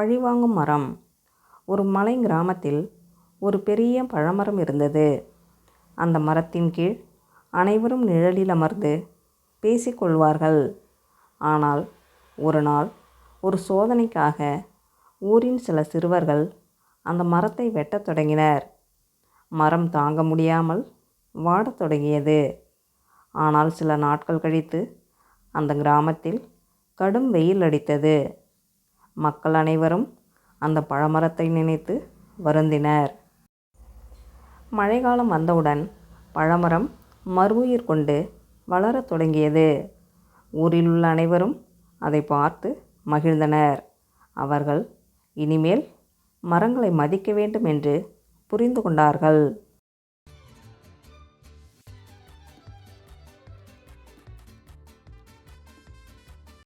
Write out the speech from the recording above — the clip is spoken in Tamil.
பழிவாங்கும் மரம். ஒரு மலை கிராமத்தில் ஒரு பெரிய பழமரம் இருந்தது. அந்த மரத்தின் கீழ் அனைவரும் நிழலில் அமர்ந்து பேசிக்கொள்வார்கள். ஆனால் ஒரு நாள் ஒரு சோதனைக்காக ஊரின் சில சிறுவர்கள் அந்த மரத்தை வெட்டத் தொடங்கினர். மரம் தாங்க முடியாமல் வாடத் தொடங்கியது. ஆனால் சில நாட்கள் கழித்து அந்த கிராமத்தில் கடும் வெயில் அடித்தது. மக்கள் அனைவரும் அந்த பழமரத்தை நினைத்து வருந்தினர். மழைக்காலம் வந்தவுடன் பழமரம் மறுஉயிர் கொண்டு வளரத் தொடங்கியது. ஊரில் உள்ள அனைவரும் அதை பார்த்து மகிழ்ந்தனர். அவர்கள் இனிமேல் மரங்களை மதிக்க வேண்டும் என்று புரிந்து கொண்டார்கள்.